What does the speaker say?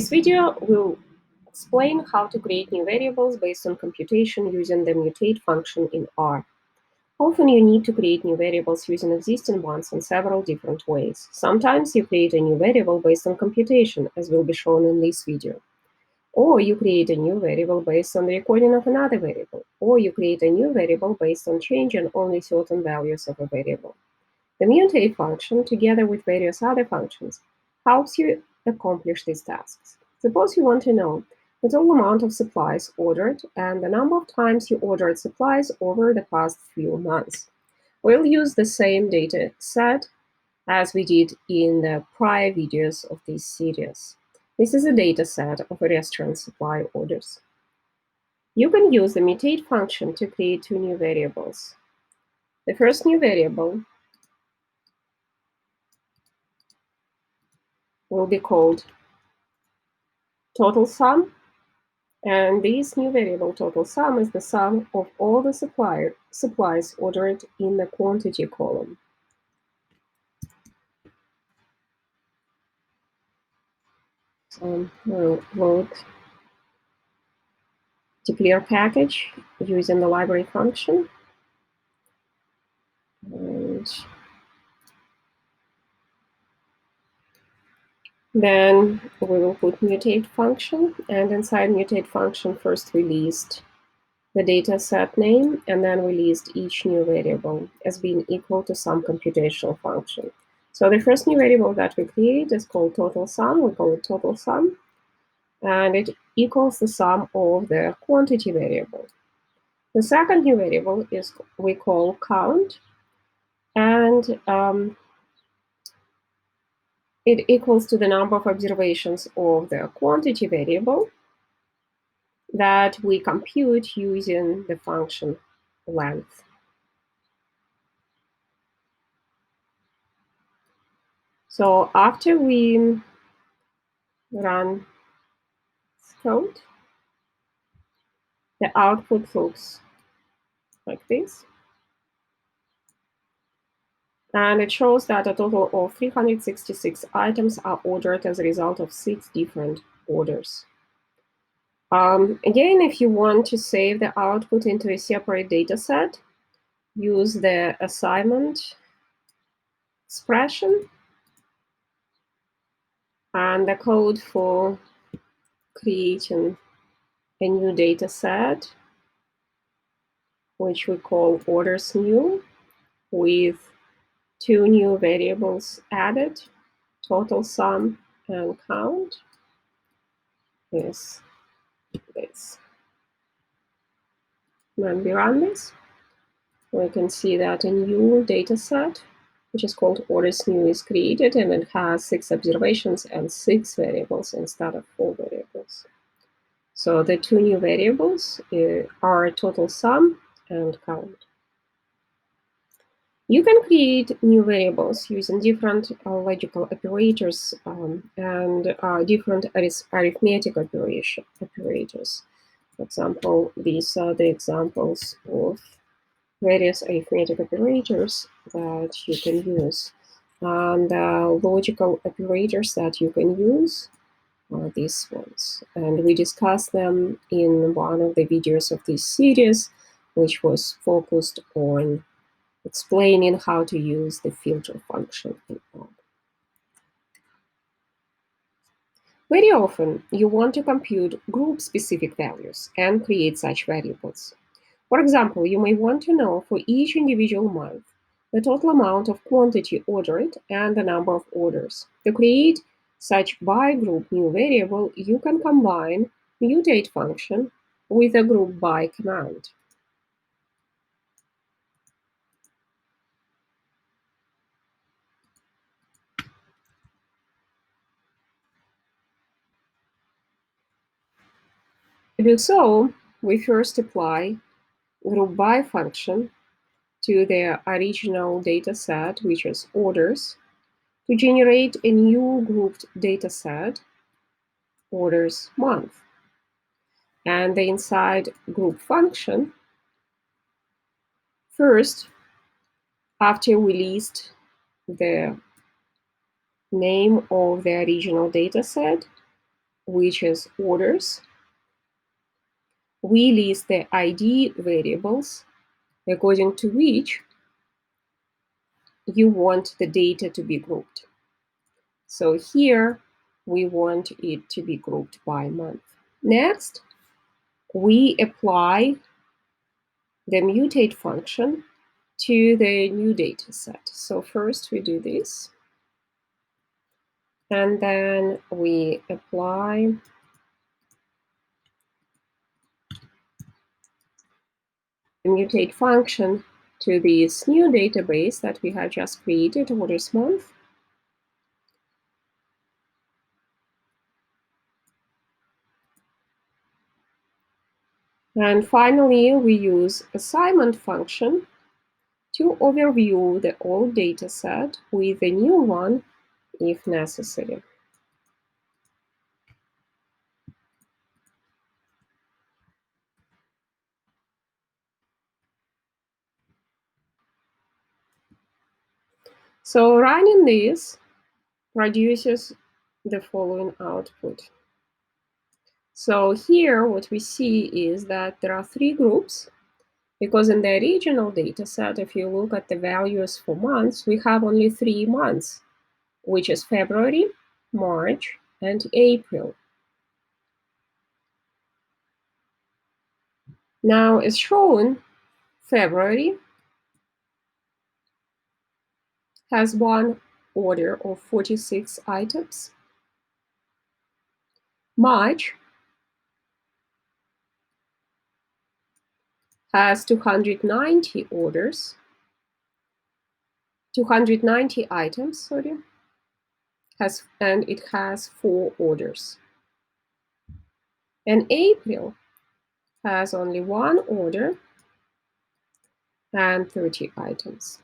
This video will explain how to create new variables based on computation using the mutate function in R. Often you need to create new variables using existing ones in several different ways. Sometimes you create a new variable based on computation, as will be shown in this video. Or you create a new variable based on the recording of another variable. Or you create a new variable based on changing only certain values of a variable. The mutate function, together with various other functions, helps you accomplish these tasks. Suppose you want to know the total amount of supplies ordered and the number of times you ordered supplies over the past few months. We'll use the same data set as we did in the prior videos of this series. This is a data set of restaurant supply orders. You can use the mutate function to create two new variables. The first new variable will be called total sum, and this new variable total sum is the sum of all the supplies ordered in the quantity column. So we'll load declare package using the library function. And then we will put mutate function, and inside mutate function first we list the data set name, and then we list each new variable as being equal to some computational function. So the first new variable that we create is called total sum. We call it total sum, and it equals the sum of the quantity variable. The second new variable is we call count, and it equals to the number of observations of the quantity variable that we compute using the function length. So after we run this code, the output looks like this. And it shows that a total of 366 items are ordered as a result of 6 different orders. Again, if you want to save the output into a separate data set, use the assignment expression, and the code for creating a new data set, which we call orders new, with 2 new variables added, total sum and count, is this. When we run this, we can see that a new data set, which is called orders new, is created, and it has 6 observations and 6 variables instead of 4 variables. So the 2 new variables are total sum and count. You can create new variables using different logical operators and different arithmetic operators. For example, these are the examples of various arithmetic operators that you can use. And the logical operators that you can use are these ones. And we discussed them in one of the videos of this series, which was focused on explaining how to use the filter function in R. Very often, you want to compute group-specific values and create such variables. For example, you may want to know for each individual month the total amount of quantity ordered and the number of orders. To create such by group new variable, you can combine mutate function with a group by command. To do so, we first apply group by function to the original data set, which is orders, to generate a new grouped data set, orders month. And the inside group function, first, after we list the name of the original data set, which is orders, we list the ID variables according to which you want the data to be grouped. So here we want it to be grouped by month. Next, we apply the mutate function to the new data set. So first we do this, and then we apply the mutate function to this new database that we have just created, orders month. And finally, we use assignment function to overview the old data set with the new one if necessary. So running this produces the following output. So here what we see is that there are three groups, because in the original data set, if you look at the values for months, we have only 3 months, which is February, March, and April. Now, as shown, February has one order of 46 items. March has 290 orders, 290 items, sorry, and it has 4 orders. And April has only 1 order and 30 items.